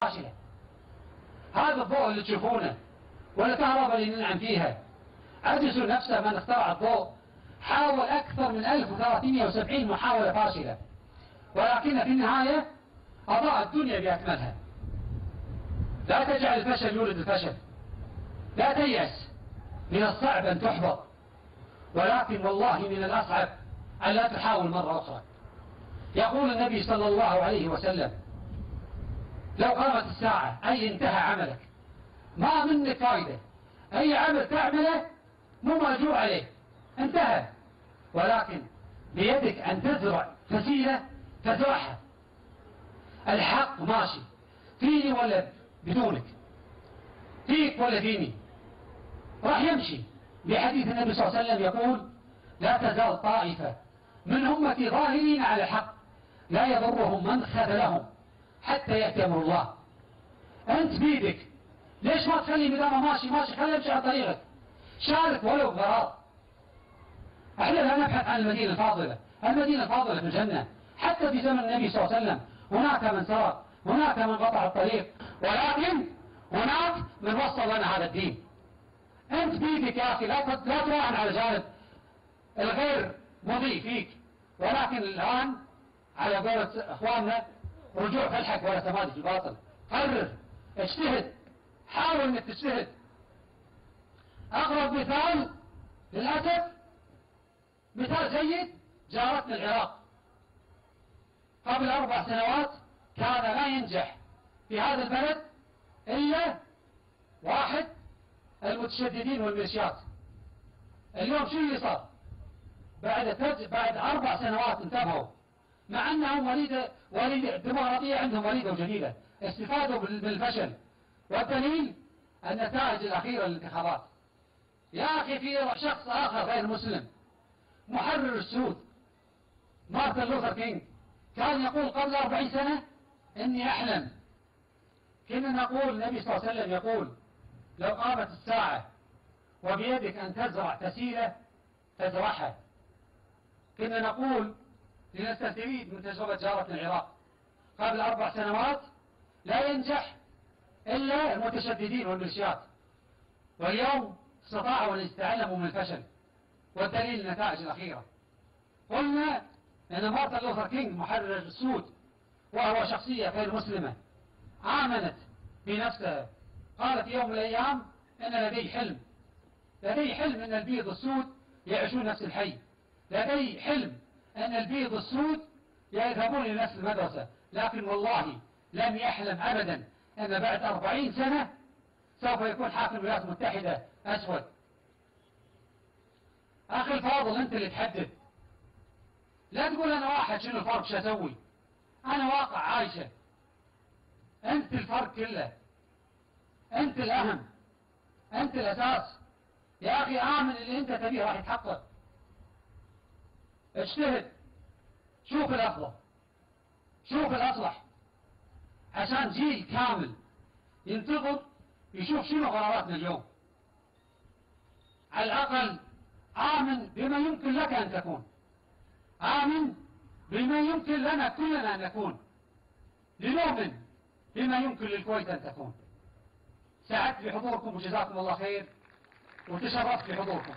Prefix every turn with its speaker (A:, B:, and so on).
A: فاشلة. هذا الضوء اللي تشوفونه والكهرباء اللي ننعم فيها، أديسون نفسه من اخترع الضوء حاول أكثر من 1370 محاولة فاشلة، ولكن في النهاية أضاء الدنيا بأكملها. لا تجعل الفشل يولد الفشل، لا تيأس. من الصعب أن تحبط، ولكن والله من الأصعب أن لا تحاول مرة أخرى. يقول النبي صلى الله عليه وسلم: لو قامت الساعة أي انتهى عملك، ما منك فائدة، أي عمل تعمله مو مرجوع عليه، انتهى. ولكن بيدك أن تزرع فسيلة تزرعها. الحق ماشي فيني ولا بدونك، فيك ولا فيني، راح يمشي. بحديث النبي صلى الله عليه وسلم يقول: لا تزال طائفة من أمتي ظاهرين على الحق لا يضرهم من خذلهم حتى يأتي أمر الله. أنت بيدك، ليش ما تخلي مدامه ماشي خليه يمشي على طريقك، شارك ولو بغراض. احنا لا نبحث عن المدينة الفاضلة، المدينة الفاضلة في الجنة. حتى في زمن النبي صلى الله عليه وسلم هناك من سرق، هناك من قطع الطريق، ولكن هناك من وصل لنا هذا الدين. أنت بيدك يا أخي، لا تراهن على جانب الغير مضي فيك، ولكن الآن على قولة إخواننا رجوع في الحق ولا تمادي في الباطل. قرر، اجتهد، حاول انك تجتهد. أقرب مثال للأسف مثال جيد جارتنا العراق. قبل 4 سنوات كان لا ينجح في هذا البلد إلا واحد، المتشددين والميليشيات. اليوم شو اللي صار؟ بعد 4 سنوات انتبهوا، مع أنهم وليدة الديمقراطية، عندهم وليدة وجديدة، استفادوا بالفشل. والدليل النتائج الأخيرة للانتخابات. يا أخي في شخص آخر غير مسلم، محرر السود مارتن لوثر كينج، كان يقول قبل 40 سنة إني أحلم. كنا نقول النبي صلى الله عليه وسلم يقول: لو قامت الساعة وبيدك أن تزرع فسيلة تزرعها. كنا نقول لنستفيد من تجربة جارتنا العراق. قبل 4 سنوات لا ينجح إلا المتشددين والميليشيات، واليوم استطاعوا أن يتعلموا من الفشل، والدليل النتائج الأخيرة. قلنا أن مارتن لوثر كينج محرر السود، وهو شخصية غير مسلمة، آمنت بنفسها، قالت يوم من الأيام أن لدي حلم أن البيض السود يعيشون نفس الحي، لدي حلم أن البيض السود يذهبون إلى نفس المدرسة. لكن والله لم يحلم أبدا أن بعد 40 سنة سوف يكون حاكم الولايات المتحدة أسود. أخي الفاضل، أنت اللي تحدد، لا تقول أنا واحد شنو الفرق شو أسوي، أنا واقع عايشة. أنت الفرق كله، أنت الأهم، أنت الأساس. يا أخي آمن اللي أنت تبيه راح يتحقق. اجتهد، شوف الأفضل، شوف الأصلح، عشان جيل كامل ينتظر يشوف شنو قراراتنا اليوم. على الأقل آمن بما يمكن لك أن تكون، آمن بما يمكن لنا كلنا أن نكون، لنؤمن بما يمكن للكويت أن تكون. سعدت بحضوركم وجزاكم الله خير، وتشرفت بحضوركم.